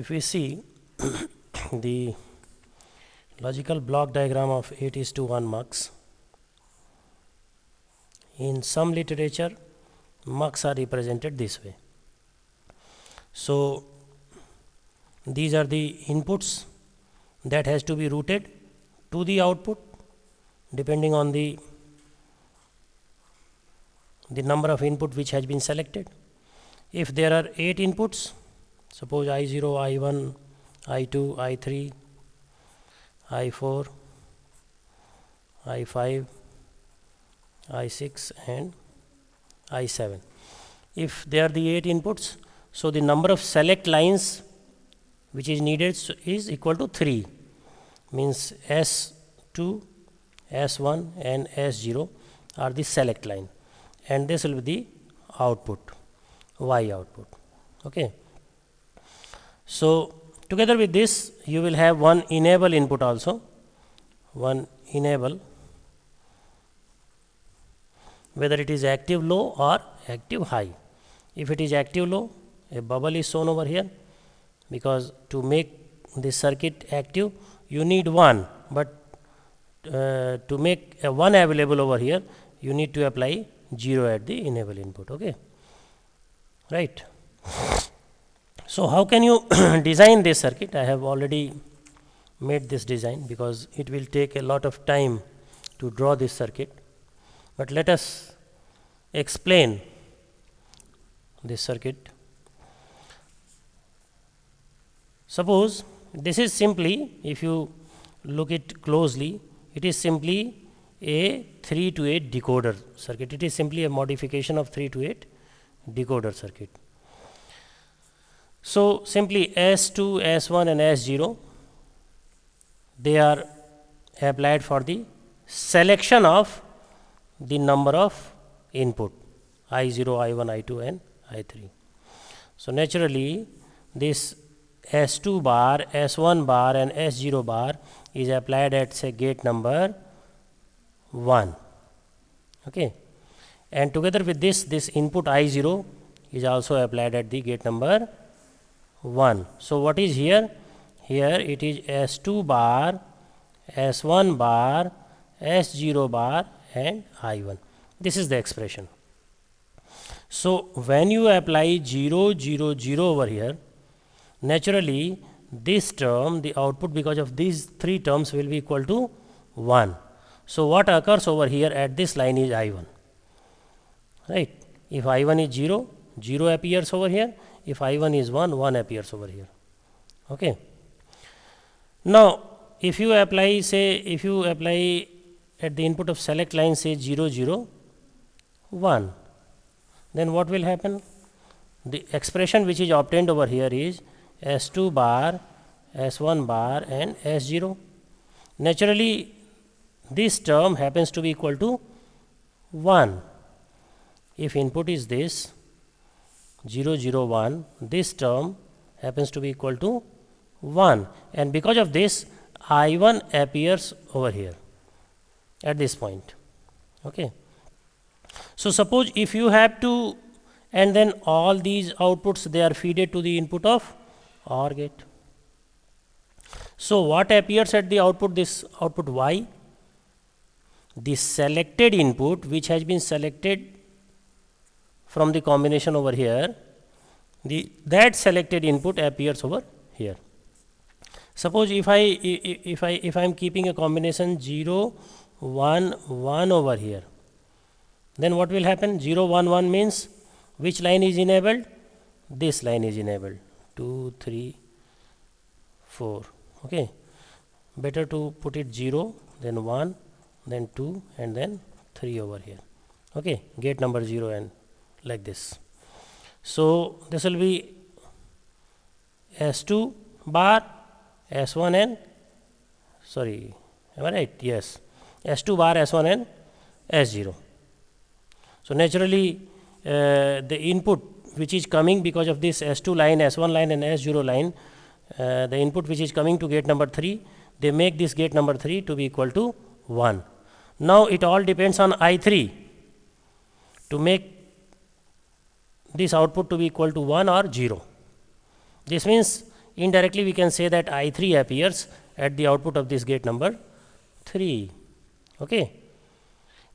If we see the logical block diagram of 8:1 mux, in some literature mux are represented this way. So these are the inputs that has to be routed to the output depending on the number of input which has been selected. If there are 8 inputs, suppose I0, I1, I2, I3, I4, I5, I6 and I7. If they are the 8 inputs, so the number of select lines which is needed is equal to 3, means S2, S1 and S0 are the select line, and this will be the output, Y output. Okay. So together with this you will have one enable input also, one enable, whether it is active low or active high. If it is active low, a bubble is shown over here, because to make this circuit active you need one, but to make a one available over here you need to apply 0 at the enable input. Okay, right. So how can you design this circuit? I have already made this design because it will take a lot of time to draw this circuit, but let us explain this circuit. Suppose this is simply, if you look it closely, it is simply a 3 to 8 decoder circuit. It is simply a modification of 3 to 8 decoder circuit. So simply S2, S1 and S0, they are applied for the selection of the number of input I0, I1, I2 and I3. So naturally this S2 bar, S1 bar and S0 bar is applied at say gate number 1. Okay, and together with this input I0 is also applied at the gate number 1. So what is here? Here it is S2 bar, S1 bar, S0 bar and I1. This is the expression. So when you apply 0, 0, 0 over here, naturally this term, the output because of these 3 terms will be equal to 1. So what occurs over here at this line is I1, right? If I1 is 0, 0 appears over here. If I1 is 1, 1 appears over here. Okay. Now if you apply, say if you apply at the input of select line say 0, 0, 1, then what will happen? The expression which is obtained over here is S2 bar, S1 bar and S0. Naturally this term happens to be equal to 1. If input is this 0, 0, 1, this term happens to be equal to 1, and because of this I1 appears over here at this point. Okay. So suppose if you have to, and then all these outputs they are fed to the input of OR gate. So what appears at the output? This output Y, the selected input which has been selected from the combination over here, that selected input appears over here. Suppose if I am keeping a combination 0, 1, 1 over here, then what will happen? 0, 1, 1 means which line is enabled? This line is enabled. 2, 3, 4. Okay. Better to put it 0, then 1, then 2 and then 3 over here. Okay. Gate number 0 and like this. So this will be S2 bar, S1 and, sorry, am I right? Yes. S2 bar, S1 and S0. So naturally the input which is coming because of this S2 line, S1 line and S0 line, the input which is coming to gate number 3, they make this gate number 3 to be equal to 1. Now it all depends on I3 to make this output to be equal to 1 or 0. This means indirectly we can say that I3 appears at the output of this gate number 3. Okay.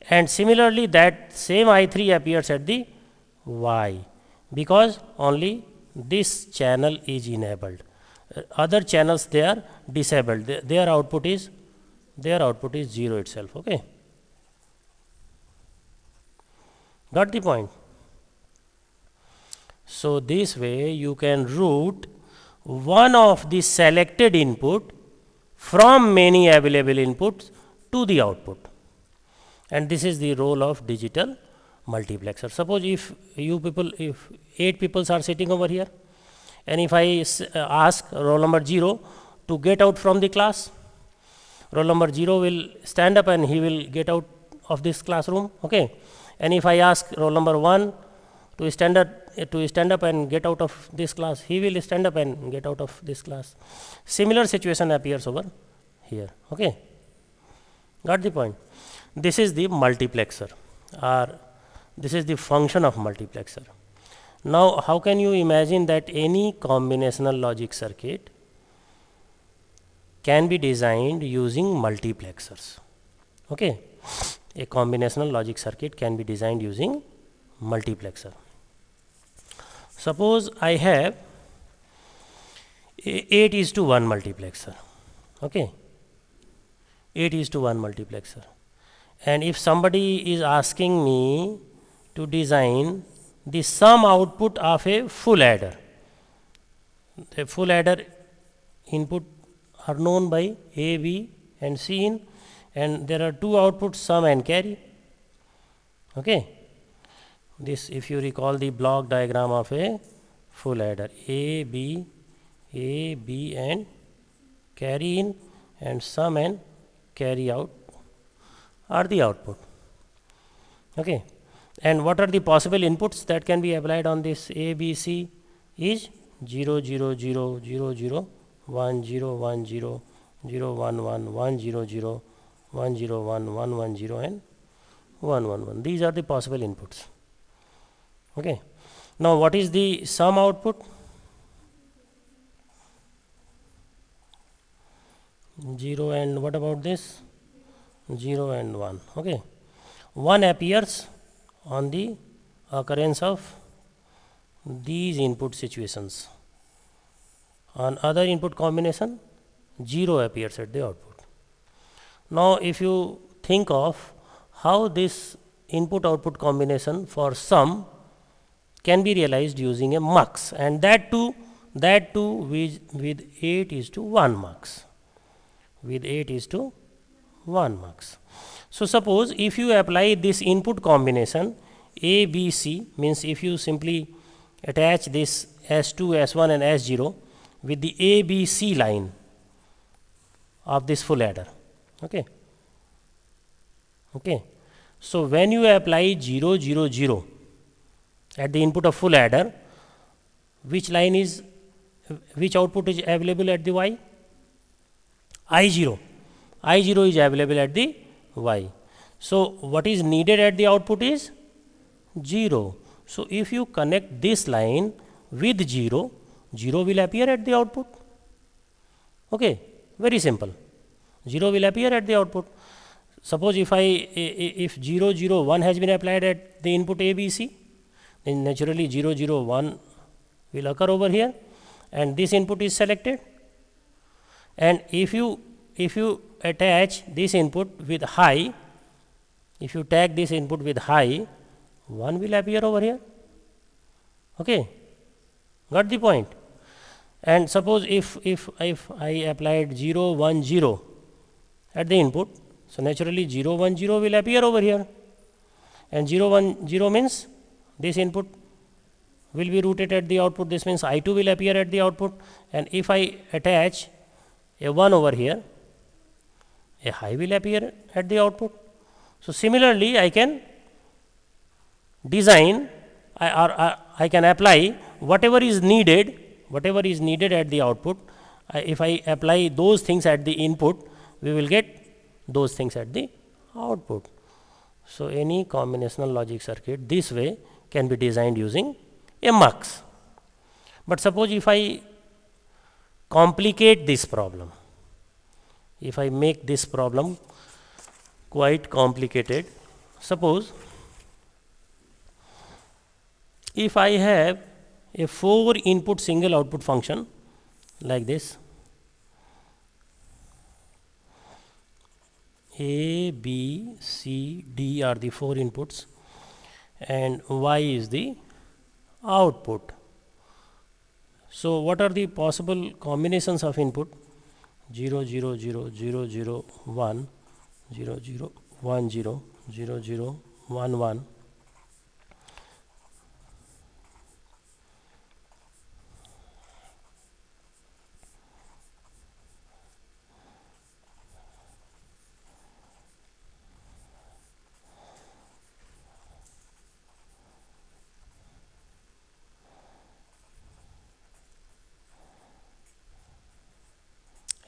And similarly that same I3 appears at the Y, because only this channel is enabled. Other channels, they are disabled. Their output is 0 itself. Okay. Got the point? So this way you can route one of the selected input from many available inputs to the output, and this is the role of digital multiplexer. Suppose if 8 people are sitting over here, and if I ask roll number 0 to get out from the class, roll number 0 will stand up and he will get out of this classroom. Okay. And if I ask roll number 1 to stand up and get out of this class, he will stand up and get out of this class. Similar situation appears over here. Okay. Got the point? This is the multiplexer, or this is the function of multiplexer. Now how can you imagine that any combinational logic circuit can be designed using multiplexers? Okay. A combinational logic circuit can be designed using multiplexer. Suppose I have 8:1 multiplexer. Okay. 8:1 multiplexer. And if somebody is asking me to design the sum output of a full adder, the full adder input are known by A, B and C in, and there are two outputs, sum and carry. Okay. This, if you recall the block diagram of a full adder, A, B and carry in, and sum and carry out are the output. Okay. And what are the possible inputs that can be applied on this A, B, C is 0, 0, 0, 0, 0, 1, 0, 1, 0, 0, 1, 1, 1, 0, 0, 1, 0, 1, 1, 1, 0 and 1, 1, 1. These are the possible inputs. Okay. Now what is the sum output? 0 and what about this? 0 and 1. Okay. 1 appears on the occurrence of these input situations. On other input combination, 0 appears at the output. Now if you think of how this input output combination for sum can be realized using a mux, and that too with 8:1 mux. With 8:1 mux. So suppose if you apply this input combination A, B, C, means if you simply attach this S2, S1 and S0 with the A, B, C line of this full adder. Okay. Okay. So when you apply 0, 0, 0 at the input of full adder, which output is available at the Y? I0. I0 is available at the Y. So what is needed at the output is 0. So if you connect this line with 0, 0 will appear at the output. Okay, very simple. 0 will appear at the output. Suppose if 0, 0, 1 has been applied at the input A, B, C, then naturally 0, 0, 1 will occur over here, and this input is selected. And if you attach this input with high, if you tag this input with high, 1 will appear over here. Okay, got the point? And suppose if I applied 0, 1, 0 at the input, so naturally 0, 1, 0 will appear over here, and 0, 1, 0 means this input will be routed at the output. This means I2 will appear at the output, and if I attach a 1 over here, a high will appear at the output. So similarly I can design I can apply whatever is needed at the output. If I apply those things at the input, we will get those things at the output. So any combinational logic circuit this way can be designed using a mux. But suppose if I complicate this problem, if I make this problem quite complicated, suppose if I have a 4 input single output function like this, A, B, C, D are the 4 inputs and Y is the output. So what are the possible combinations of input? 0 0 0 0 0 1 0 0 1 0 0 0 1 1.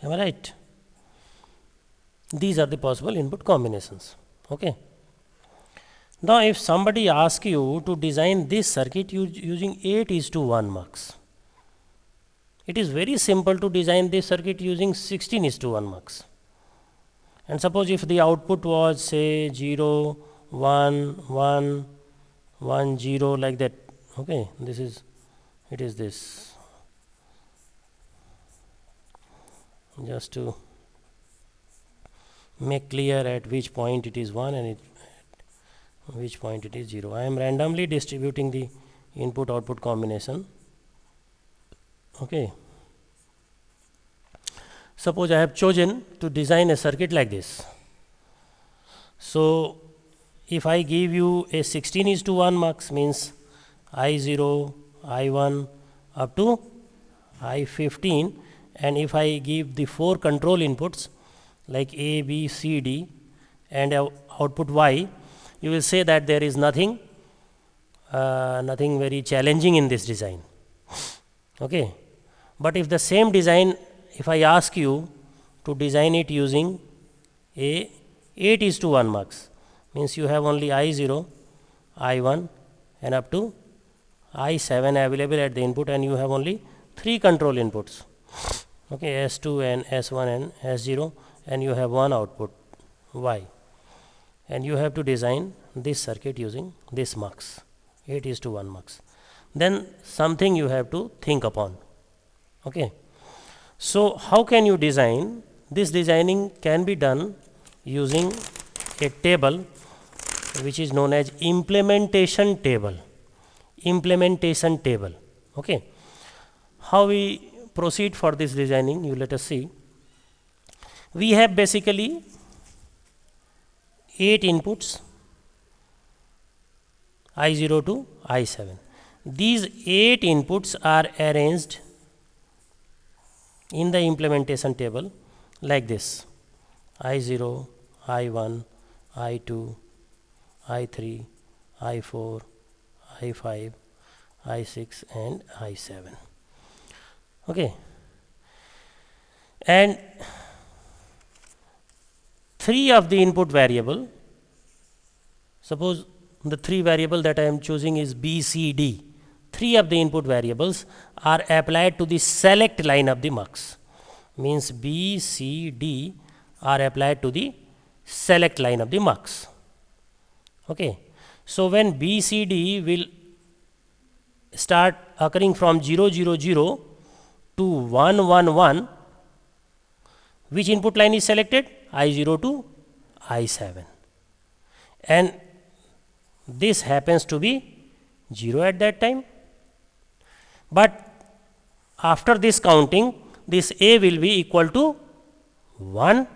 Am I right? These are the possible input combinations. Okay. Now, if somebody asks you to design this circuit using 8:1 mux, it is very simple to design this circuit using 16:1 mux. And suppose if the output was say 0, 1, 1, 1, 0 like that. Okay, this is, it is this. Just to make clear at which point it is 1 and at which point it is 0. I am randomly distributing the input output combination. Okay. Suppose I have chosen to design a circuit like this. So if I give you a 16:1 mux, means I0, I1 up to I15, and if I give the 4 control inputs like A, B, C, D and output Y, you will say that there is nothing very challenging in this design. Okay. But if the same design, if I ask you to design it using a 8:1 mux, means you have only I0, I1 and up to I7 available at the input, and you have only 3 control inputs. Okay, S2 and S1 and S0, and you have one output Y, and you have to design this circuit using this mux, 8:1 mux. Then something you have to think upon. Okay. So how can you design? This designing can be done using a table which is known as implementation table. Implementation table. Okay. How we proceed for this designing, you let us see. We have basically 8 inputs, I0 to I7. These 8 inputs are arranged in the implementation table like this: I0, I1, I2, I3, I4, I5, I6 and I7. Okay. And 3 of the input variable, suppose the 3 variable that I am choosing is B, C, D. 3 of the input variables are applied to the select line of the mux. Means B, C, D are applied to the select line of the mux. Okay. So when B, C, D will start occurring from 0, 0, 0 to 1, 1, 1, which input line is selected? I0 to I7. And this happens to be 0 at that time. But after this counting, this A will be equal to 1,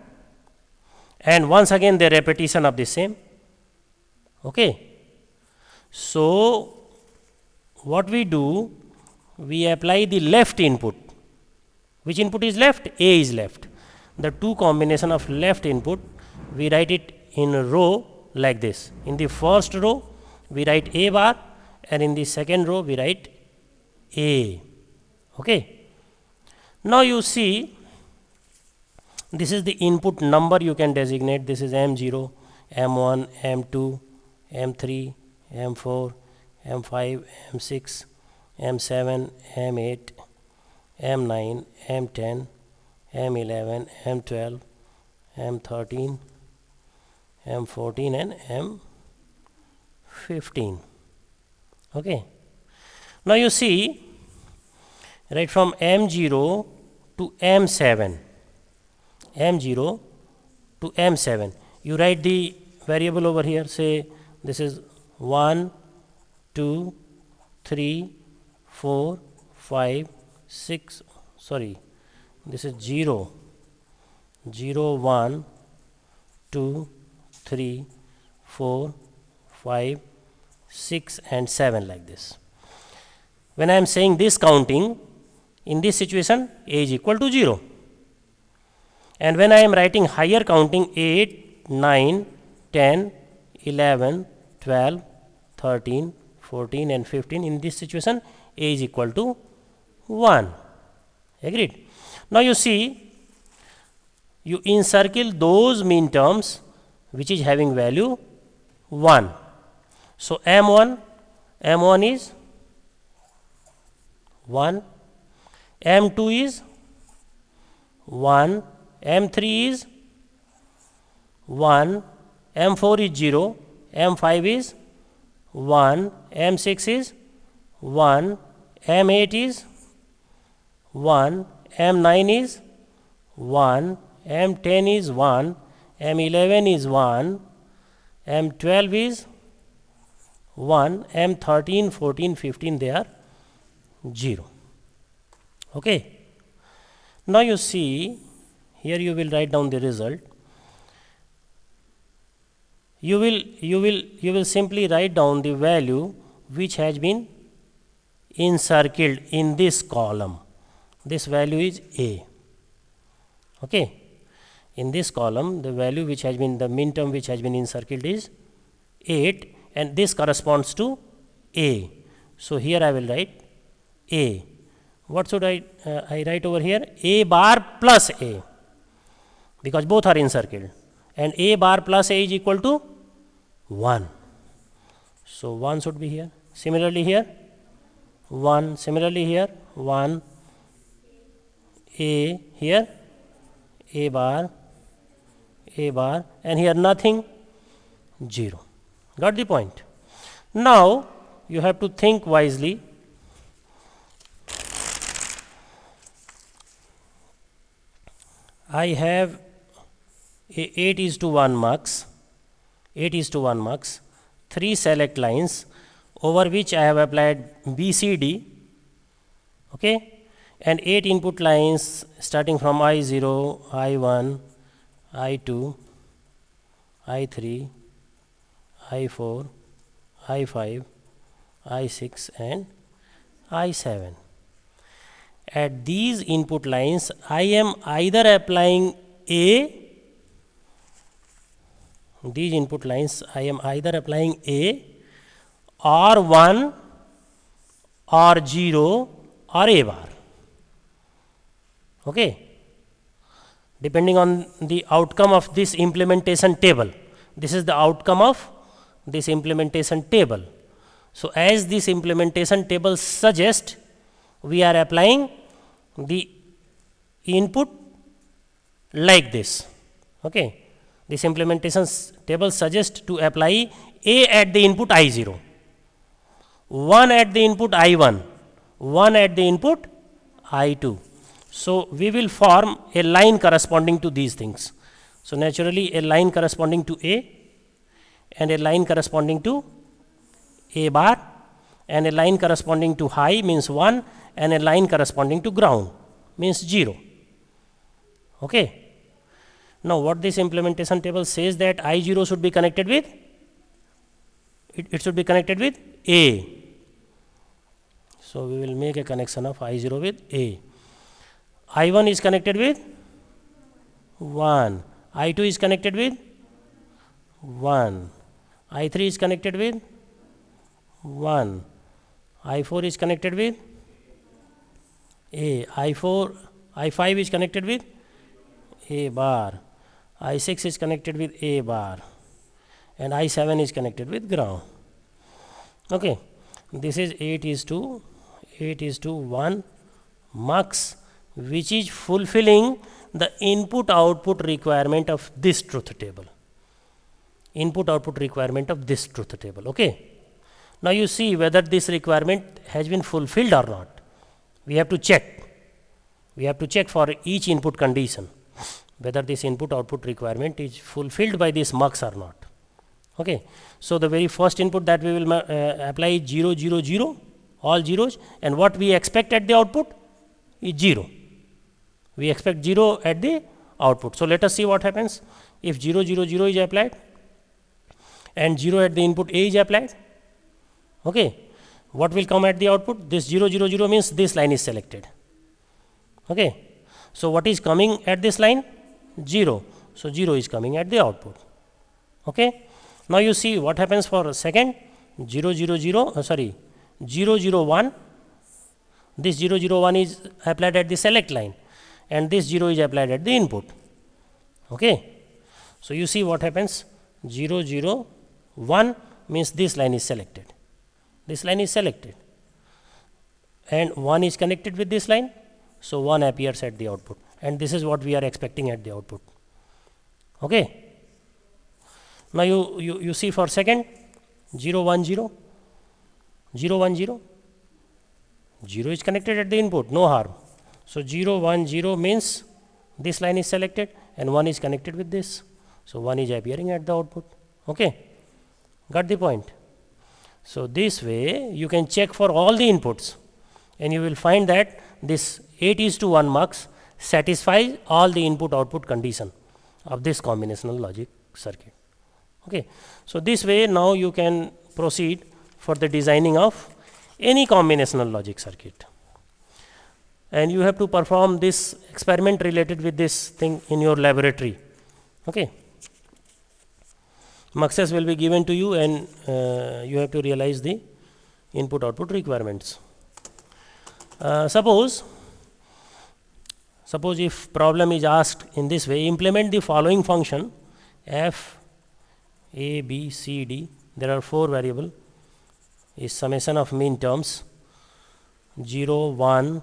and once again the repetition of the same. Okay. So what we do, we apply the left input. Which input is left? A is left. The 2 combination of left input, we write it in a row like this. In the first row we write A bar, and in the second row we write A. Okay. Now you see, this is the input number you can designate. This is M0, M1, M2, M3, M4, M5, M6, M7, M8, M9, M10, M11, M12, M13, M14 and M15. Okay. Now you see, right from M0 to M7, M0 to M7, you write the variable over here, say this is 1, 2, 3, 4, 5, 6, sorry, this is 0, 0, 1, 2, 3, 4, 5, 6 and 7 like this. When I am saying this counting, in this situation A is equal to 0. And when I am writing higher counting 8, 9, 10, 11, 12, 13, 14 and 15, in this situation A is equal to 1. Agreed? Now you see, you encircle those mean terms which is having value 1. So M1 is 1, M2 is 1, M3 is 1, M4 is 0, M5 is 1, M6 is 1, M8 is 1, M9 is 1, M10 is 1, M11 is 1, M12 is 1, M13, 14, 15 they are 0. Okay. Now you see, here you will write down the result. You will simply write down the value which has been encircled in this column. This value is A. Okay. In this column, the value which has been, the min term which has been encircled is 8, and this corresponds to A. So here I will write A. What should I write over here? A bar plus A, because both are encircled, and A bar plus A is equal to 1. So 1 should be here. Similarly here 1, similarly here 1, A here, A bar, and here nothing, 0. Got the point? Now you have to think wisely. I have a 8:1 marks, 8:1 marks, 3 select lines over which I have applied BCD, okay, and 8 input lines starting from I0, I1, I2, I3, I4, I5, I6 and I7. At these input lines, I am either applying A, these input lines I am either applying A or 1 or 0 or A bar, okay, depending on the outcome of this implementation table. This is the outcome of this implementation table. So as this implementation table suggests, we are applying the input like this, okay. This implementation table suggests to apply A at the input I0, 1 at the input I1, 1 at the input I2. So we will form a line corresponding to these things. So naturally a line corresponding to A, and a line corresponding to A bar, and a line corresponding to high means 1, and a line corresponding to ground means 0. Okay. Now what this implementation table says, that I0 should be connected with, it should be connected with A. So we will make a connection of I0 with A. I1 is connected with 1, I2 is connected with 1, I3 is connected with 1, I4 is connected with A, I5 is connected with A bar, I6 is connected with A bar, and I7 is connected with ground. Okay, this is 8:1, mux which is fulfilling the input output requirement of this truth table. Input output requirement of this truth table. Okay. Now you see whether this requirement has been fulfilled or not. We have to check. We have to check for each input condition whether this input output requirement is fulfilled by this mux or not. Okay. So the very first input that we will apply is 0, 0, 0, all zeros, and what we expect at the output is 0. We expect 0 at the output. So let us see what happens if 0, 0, 0 is applied and 0 at the input A is applied. Okay. What will come at the output? This 0, 0, 0 means this line is selected. Okay. So what is coming at this line? 0. So 0 is coming at the output. Okay. Now you see what happens for second. 0, 0, 0, 0, 0, 1. This 0, 0, 1 is applied at the select line, and this 0 is applied at the input. Okay. So you see what happens. 0, 0, 1 means this line is selected. This line is selected, and 1 is connected with this line. So 1 appears at the output, and this is what we are expecting at the output. Okay. Now you see for second. 0, 1, 0, 0, 1, 0. 0 is connected at the input, no harm. So 0, 1, 0 means this line is selected and 1 is connected with this. So 1 is appearing at the output. Okay. Got the point? So this way you can check for all the inputs, and you will find that this 8:1 mux satisfies all the input output condition of this combinational logic circuit. Okay. So this way now you can proceed for the designing of any combinational logic circuit, and you have to perform this experiment related with this thing in your laboratory. Okay. Muxes will be given to you, and you have to realize the input output requirements. Suppose if problem is asked in this way, implement the following function f a b c d. There are 4 variables, is summation of mean terms 0, 1,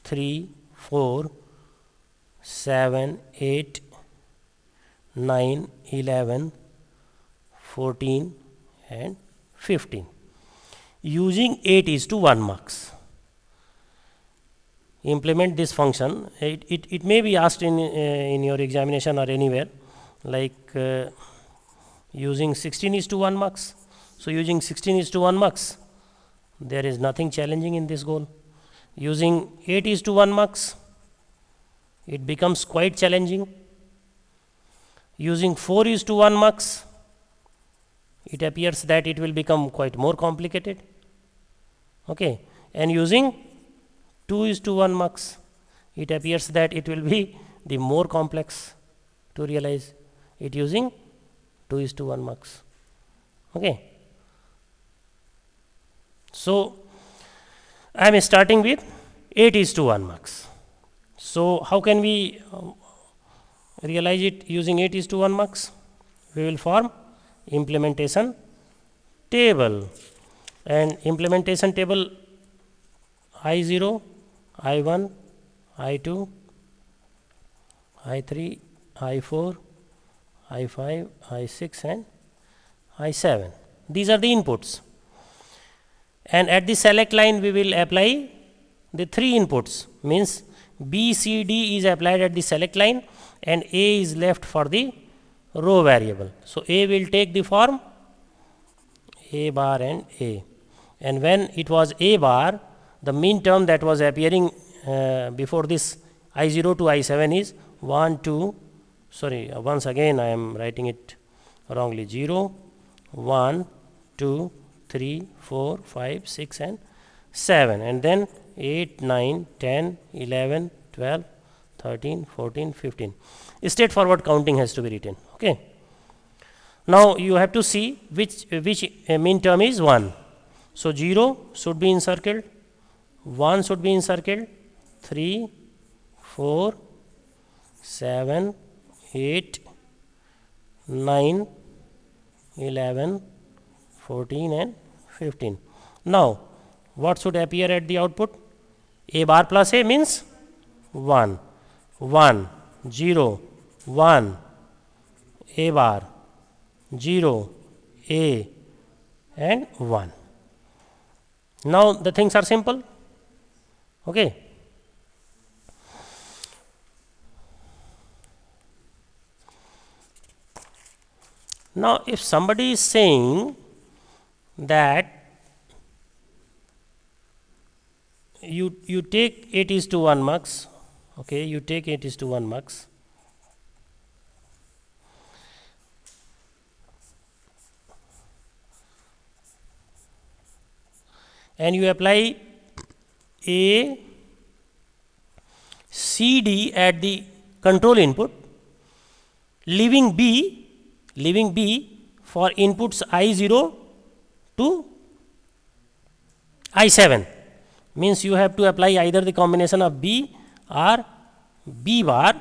3, 4, 7, 8, 9, 11, 14 and 15 using 8:1 mux. Implement this function. It may be asked in your examination or anywhere, like using 16:1 mux. So using 16:1 mux, there is nothing challenging in this goal. Using 8:1 mux, it becomes quite challenging. Using 4:1 mux, it appears that it will become quite more complicated. Okay. And using 2:1 mux, it appears that it will be the more complex to realize it using 2:1 mux. Okay. So I am starting with 8:1 mux. So how can we realize it using 8:1 mux? We will form implementation table, and implementation table I0, I1, I2, I3, I4, I5, I6 and I7. These are the inputs, and at the select line we will apply the 3 inputs, means B, C, D is applied at the select line and A is left for the row variable. So A will take the form A bar and A, and when it was A bar, the mean term that was appearing before this I0 to I7 is 1, 2, once again I am writing it wrongly, 0, 1, 2, 3, 4, 5, 6 and 7, and then 8, 9, 10, 11, 12, 13, 14, 15. Straightforward counting has to be written. Okay. Now you have to see which mean term is 1. So 0 should be encircled, 1 should be encircled, 3, 4, 7, 8, 9, 11, 14 and 15. Now what should appear at the output? A bar plus A means 1, 1, 0, 1, A bar, 0, A and 1. Now the things are simple. Okay. Now if somebody is saying that you take 8:1 mux, okay, you take 8:1 mux, and you apply A C D at the control input, leaving B for inputs I0 to I7, means you have to apply either the combination of B or B bar,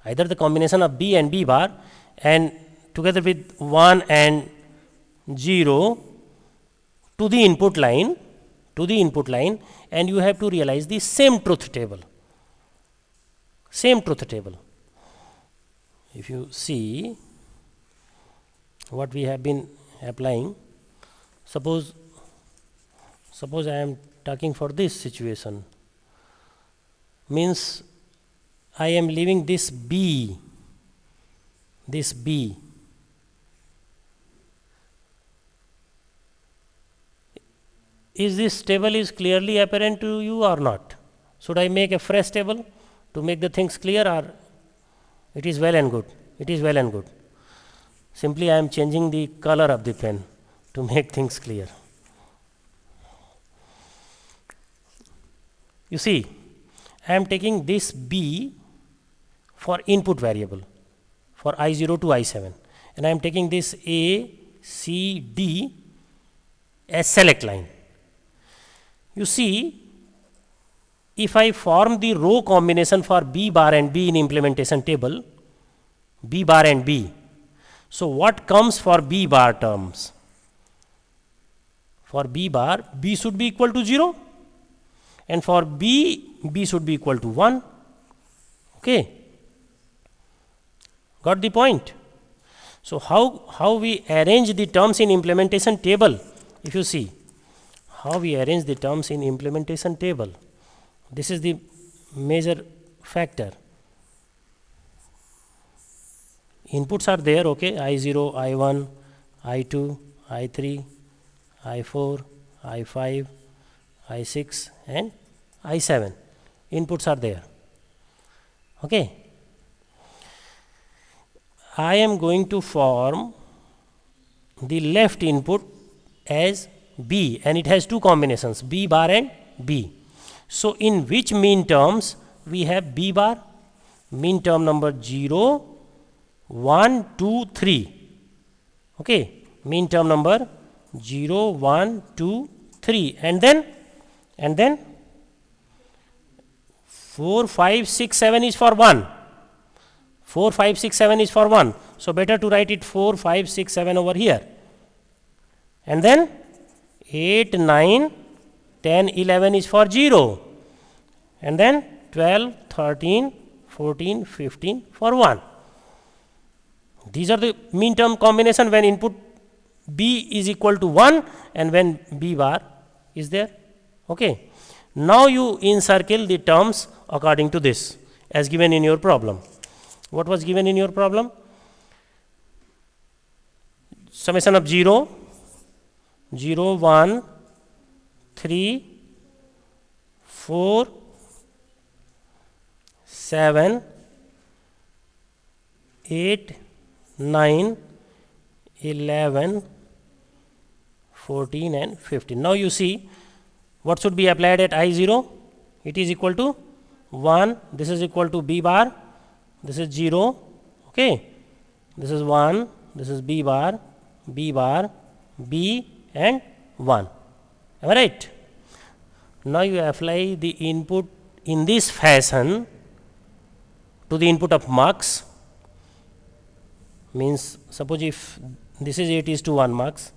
either the combination of B and B bar, and together with 1 and 0 to the input line, and you have to realize the same truth table. If you see what we have been applying, suppose I am talking for this situation, means I am leaving this B. Is this table is clearly apparent to you or not? Should I make a fresh table to make the things clear, or it is well and good? It is well and good. Simply I am changing the color of the pen to make things clear. You see, I am taking this B for input variable for I0 to I7, and I am taking this A, C, D as select line. You see, if I form the row combination for B bar and B in implementation table, B bar and B, so what comes for B bar terms? For B bar, B should be equal to 0, and for B, B should be equal to 1. Okay, got the point? So how we arrange the terms in implementation table? If you see how we arrange the terms in implementation table, this is the major factor. Inputs are there, okay, I0, I1, I2, I3, I4, I5, I6 and I7. Inputs are there. Okay. I am going to form the left input as B, and it has two combinations, B bar and B. So in which mean terms we have B bar? Mean term number 0, 1, 2, 3. Okay, mean term number 0, 1, 2, 3, and then 4, 5, 6, 7 is for 1. 4, 5, 6, 7 is for 1. So better to write it 4, 5, 6, 7 over here. And then 8, 9, 10, 11 is for 0. And then 12, 13, 14, 15 for 1. These are the mean term combination when input B is equal to 1 and when B bar is there. Okay. Now you encircle the terms according to this as given in your problem. What was given in your problem? Summation of 0, 0, 1, 3, 4, 7, 8, 9, 11, 14 and 15. Now you see what should be applied at I0? It is equal to 1, this is equal to B bar, this is 0, okay, this is 1, this is B bar, B and 1. Am I right? Now you apply the input in this fashion to the input of mux. Means suppose if this is 8:1 mux,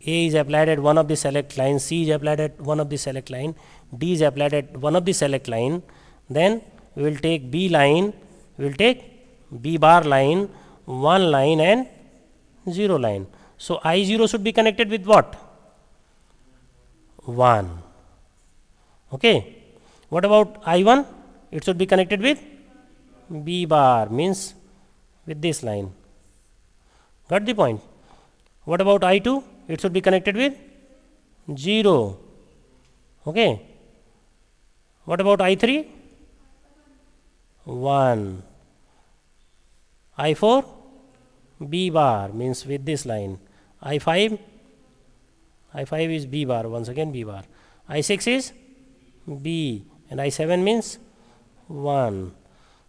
A is applied at one of the select line, C is applied at one of the select line, D is applied at one of the select line, then we will take B line, we will take B bar line, 1 line and 0 line. So I0 should be connected with what? 1. Okay. What about I1? It should be connected with B bar, means with this line. Got the point? What about I2? It should be connected with 0. Okay. What about I3? 1. I4? B bar, means with this line. I5? I5 is B bar, once again B bar. I6 is B, and I7 means 1.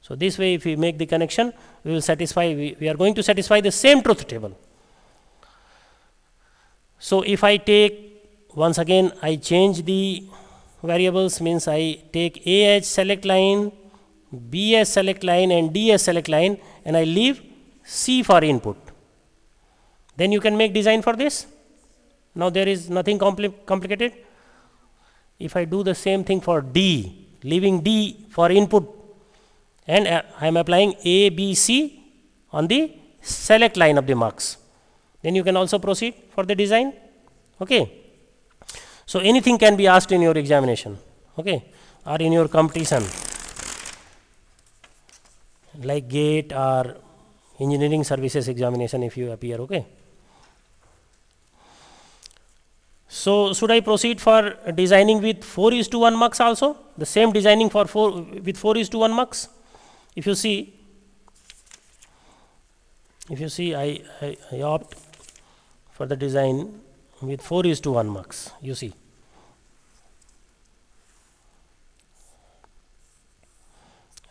So this way, if we make the connection, we will satisfy, we are going to satisfy the same truth table. So if I take, once again, I change the variables, means I take A as select line, B as select line and D as select line, and I leave C for input. Then you can make design for this. Now there is nothing complicated. If I do the same thing for D, leaving D for input, and I am applying A, B, C on the select line of the mux, then you can also proceed for the design. Okay. So anything can be asked in your examination, okay, or in your competition, like GATE or engineering services examination if you appear. Okay. So should I proceed for designing with 4:1 mux also? The same designing for 4:1 mux. If you see, I opt for the design with 4:1 mux. You see,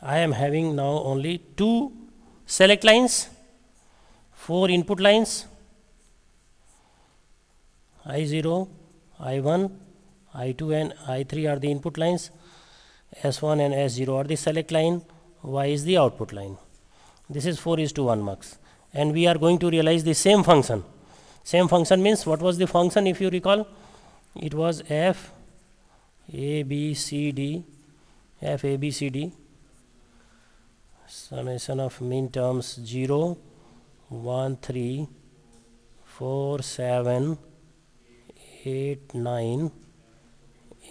I am having now only 2 select lines, 4 input lines, I0, I1, I2 and I3 are the input lines, S1 and S0 are the select line, Y is the output line. This is 4:1 mux, and we are going to realize the same function. Same function means, what was the function if you recall? It was f a b c d, summation of min terms 0, 1, 3, 4, 7, 8, 9,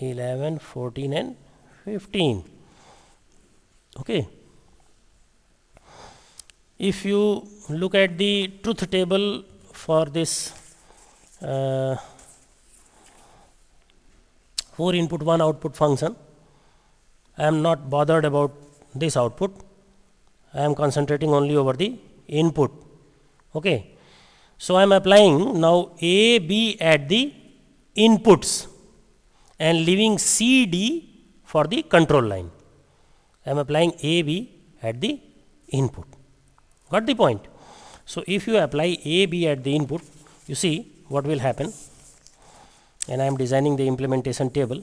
11, 14 and 15. Okay. If you look at the truth table for this 4 input 1 output function, I am not bothered about this output. I am concentrating only over the input. Okay. So I am applying now A, B at the inputs and leaving C, D for the control line. I am applying A, B at the input. Got the point? So if you apply A, B at the input, you see what will happen. And I am designing the implementation table.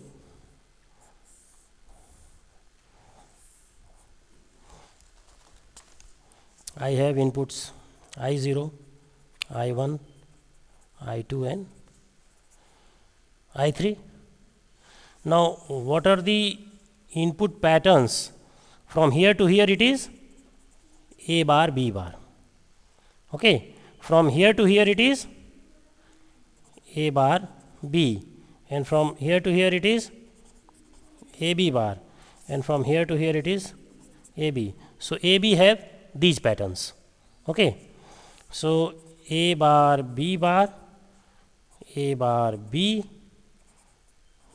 I have inputs I0, I1, I2 and I3. Now what are the input patterns? From here to here it is A bar, B bar. Okay. From here to here it is A bar, B, and from here to here it is AB bar, and from here to here it is AB. So AB have these patterns. Okay. So A bar, B bar, A bar, B,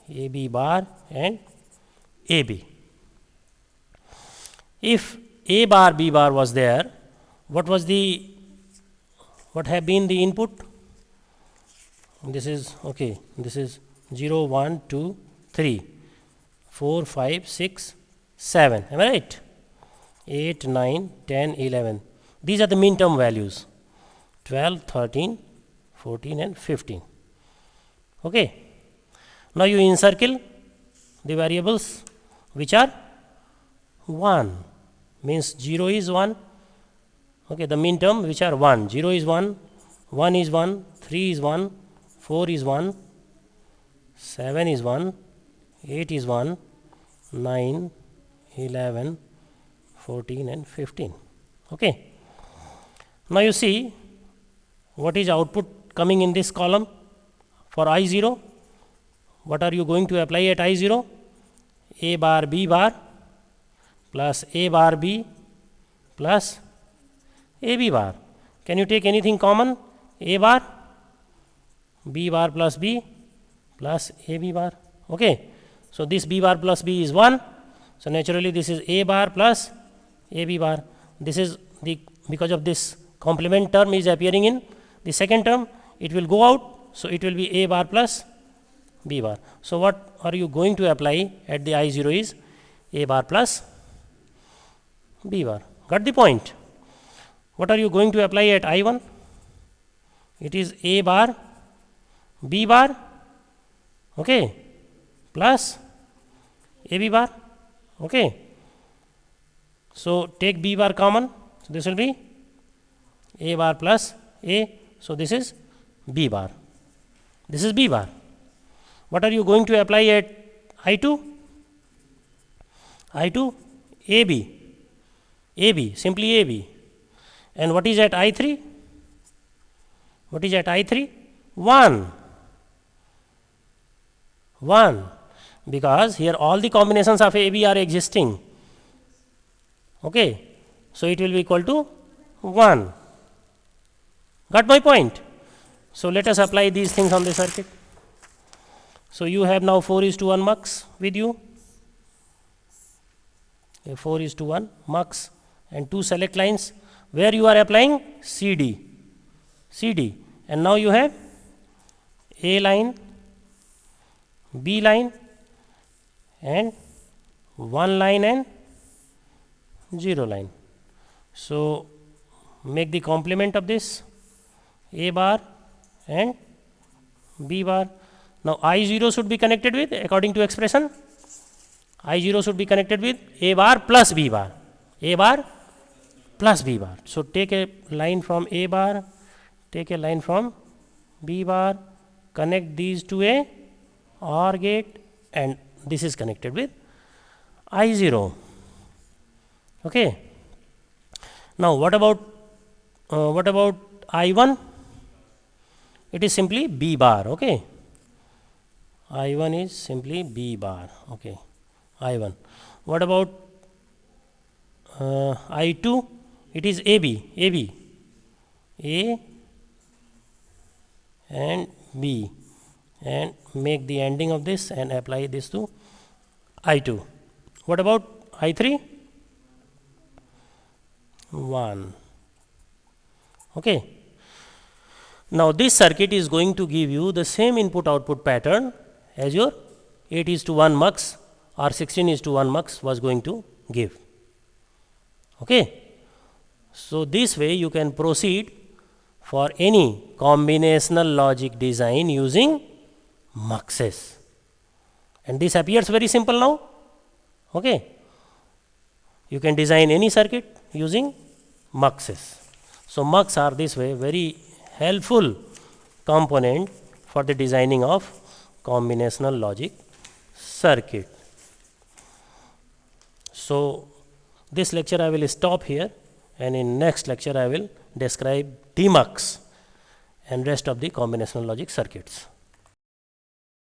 AB bar and AB. If A bar, B bar was there, what have been the input? This is okay. This is 0, 1, 2, 3, 4, 5, 6, 7. Am I right? 8, 9, 10, 11. These are the min term values. 12, 13, 14 and 15. Okay. Now you encircle the variables which are 1. Means 0 is 1. Okay. The min term which are 1. 0 is 1. 1 is 1. 3 is 1. 4 is 1, 7 is 1, 8 is 1, 9, 11, 14 and 15. Okay. Now you see what is output coming in this column for I0. What are you going to apply at I0? A bar B bar plus A bar B plus AB bar. Can you take anything common? A bar, B bar plus B plus AB bar. Okay. So this B bar plus B is 1. So naturally this is A bar plus AB bar. This is the, because of this complement term is appearing in the second term, it will go out. So it will be A bar plus B bar. So what are you going to apply at the I0 is A bar plus B bar. Got the point? What are you going to apply at I1? It is A bar B bar, okay, plus AB bar, okay. So take B bar common. So this will be A bar plus A. So this is B bar. This is B bar. What are you going to apply at I2? I2 AB. AB, simply AB. And what is at I3? What is at I3? 1. 1. Because here all the combinations of AB are existing. Okay. So it will be equal to 1. Got my point? So let us apply these things on the circuit. So you have now 4:1 mux with you. 4:1 mux and 2 select lines where you are applying CD. CD. And now you have A line, B line and 1 line and 0 line. So make the complement of this A bar and B bar. Now I0 should be connected with, according to expression, I0 should be connected with A bar plus B bar. A bar plus B bar. So take a line from A bar, take a line from B bar, connect these to a OR gate, and this is connected with I0. Okay. Now what about I1? It is simply B bar. Okay. I1 is simply B bar. Okay. I1. What about I2? It is AB. AB. A and B, and make the ending of this and apply this to I2. What about I3? 1. Okay. Now this circuit is going to give you the same input output pattern as your 8:1 mux or 16:1 mux was going to give. Okay. So this way you can proceed for any combinational logic design using muxes, and this appears very simple now. Okay. You can design any circuit using muxes. So mux are this way very helpful component for the designing of combinational logic circuit. So this lecture I will stop here, and in next lecture I will describe demux and rest of the combinational logic circuits.